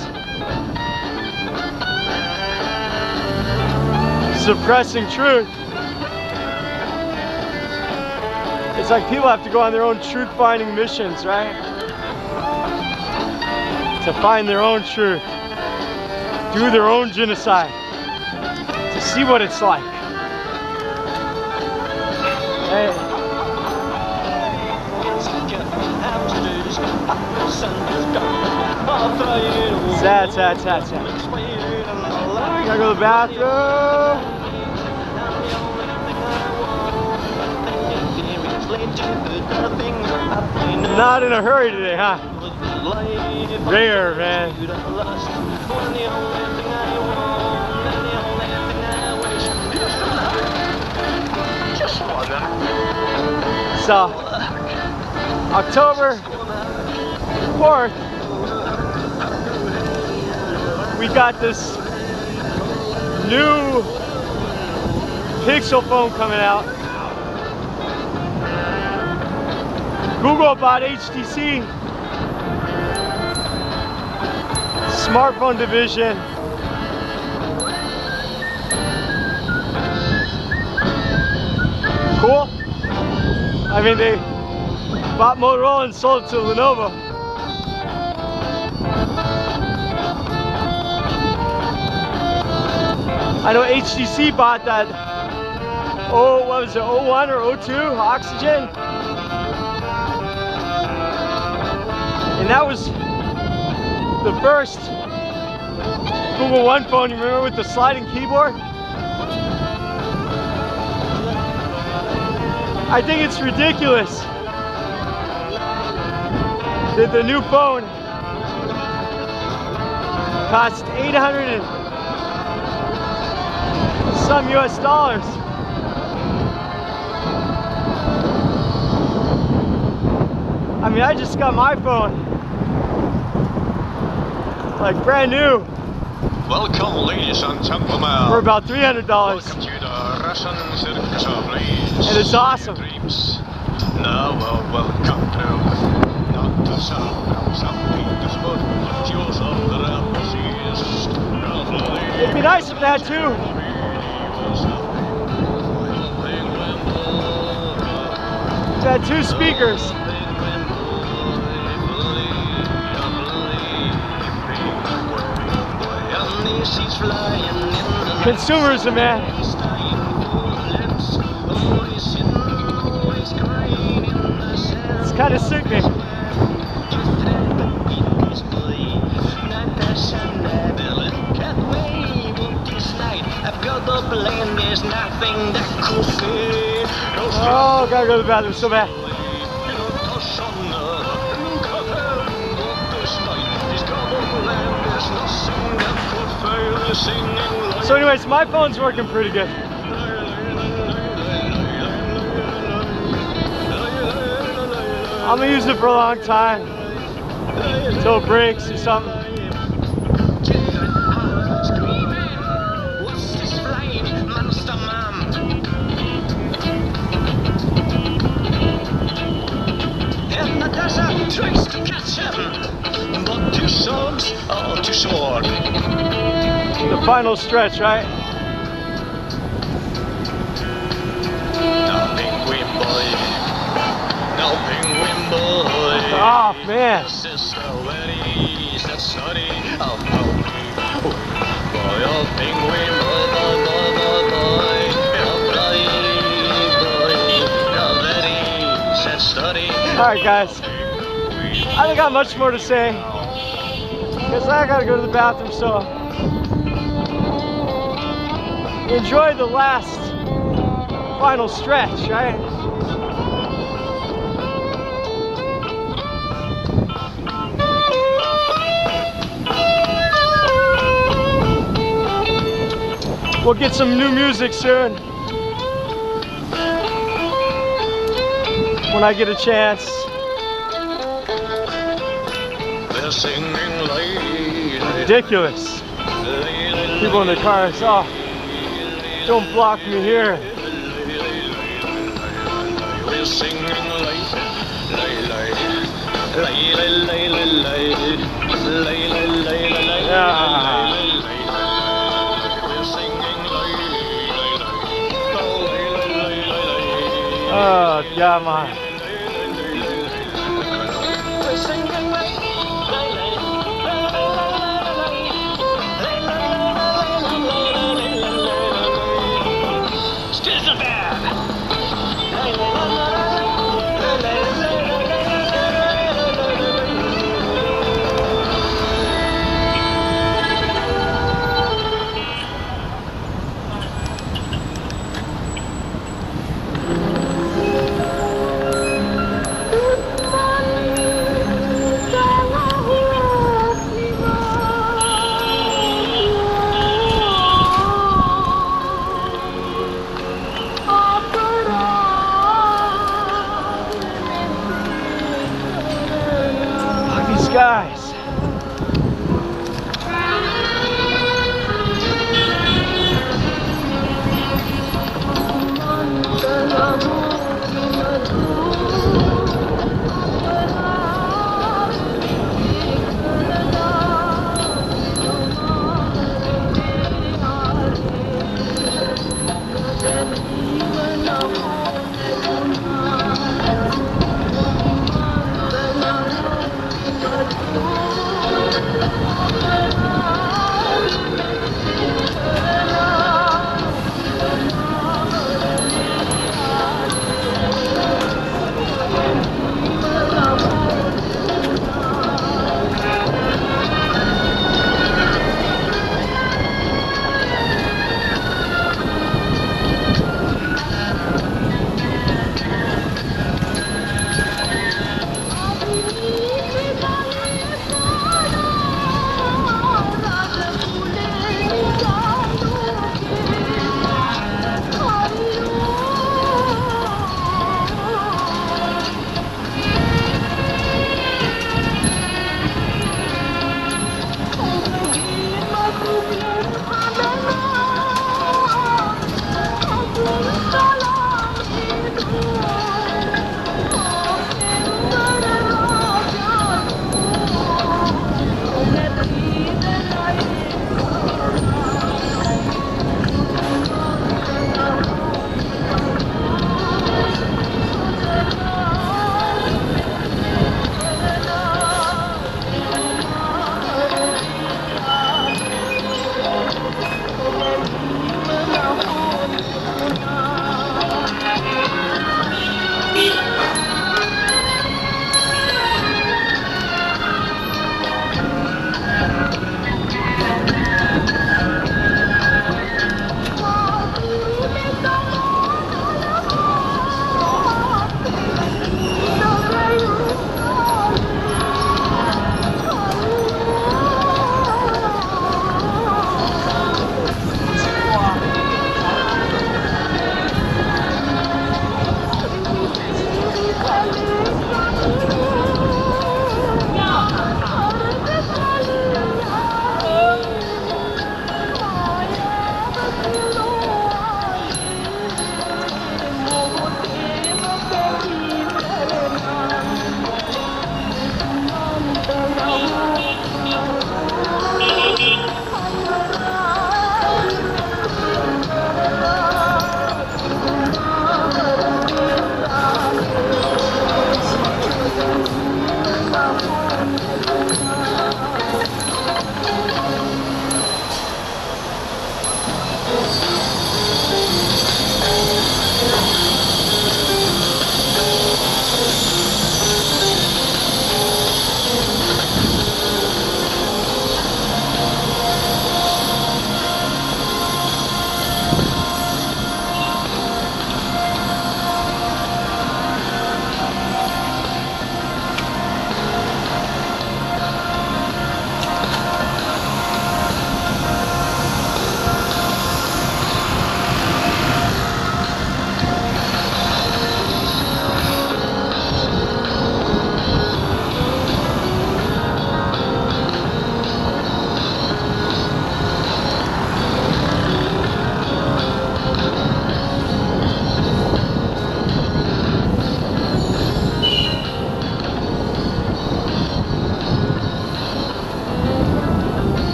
S1: Suppressing truth. It's like people have to go on their own truth-finding missions, right? To find their own truth. Do their own genocide. To see what it's like. Hey. Sad, sad, sad, sad. Gotta go to the bathroom. Not in a hurry today, huh? Rare, man. So, October 4th, we got this new Pixel phone coming out. Google bought HTC smartphone division. Cool. I mean, they bought Motorola and sold it to Lenovo. I know HTC bought that, oh, what was it, 01 or 02 Oxygen? And that was the first Google One phone, you remember, with the sliding keyboard? I think it's ridiculous that the new phone cost $800 and some US dollars. I mean, I just got my phone, like brand new,
S5: Welcome, ladies and gentlemen.
S1: for about $300.
S5: Welcome to the Russian circus of dreams.
S1: And it's awesome.
S5: Dreams. Now, welcome to not the sound of St. Petersburg, but yours of the Lamborghinis.
S1: It'd be nice if that too. It had two speakers. Consumerism, man. It's kind of sickening. Oh, gotta go to the bathroom so bad. So anyways, my phone's working pretty good. I'm gonna use it for a long time, until it breaks or something.
S5: Tries to catch him, but two swords are too short.
S1: The final stretch, right?
S5: No penguin boy, no penguin boy.
S1: Oh man. Alright guys, I don't got much more to say because I gotta go to the bathroom, so enjoy the last final stretch, right? We'll get some new music soon when I get a chance. Ridiculous. People in the cars. Oh, don't block me here. Yeah. Oh, come on. Guys,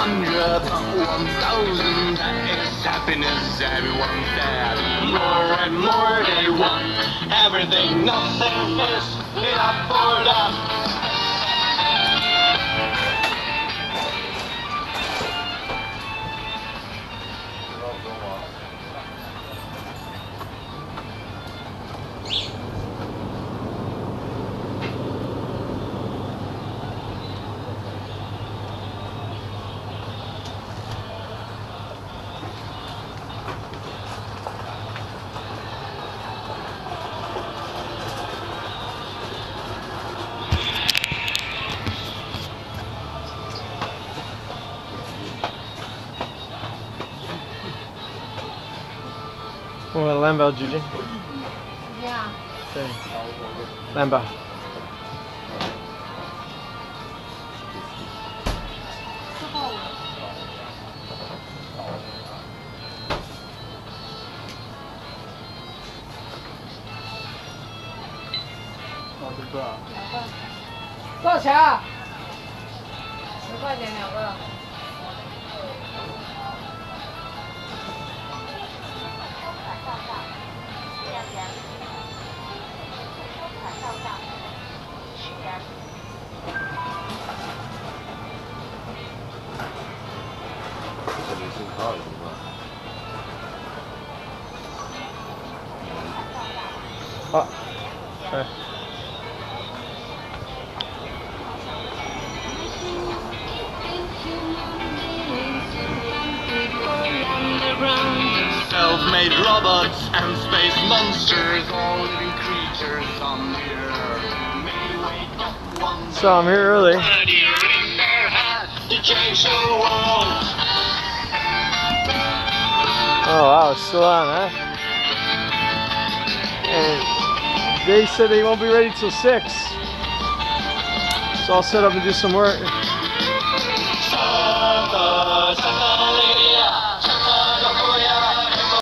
S5: 100, 1,000, that is happiness, everyone said. More and more they want, everything, nothing is enough for them.
S1: What Lambo, Gigi?
S2: Yeah.
S1: Okay. Lambo.2
S2: 个。多少钱啊？10块钱2个。
S1: 啊，哎。
S5: Self-made robots and space monsters, all living creatures on the earth may wake up one
S1: So I'm here early.
S5: idea in their head to change the world.
S1: Oh wow, it's still on, huh? And they said they won't be ready till 6. So I'll set up and do some work.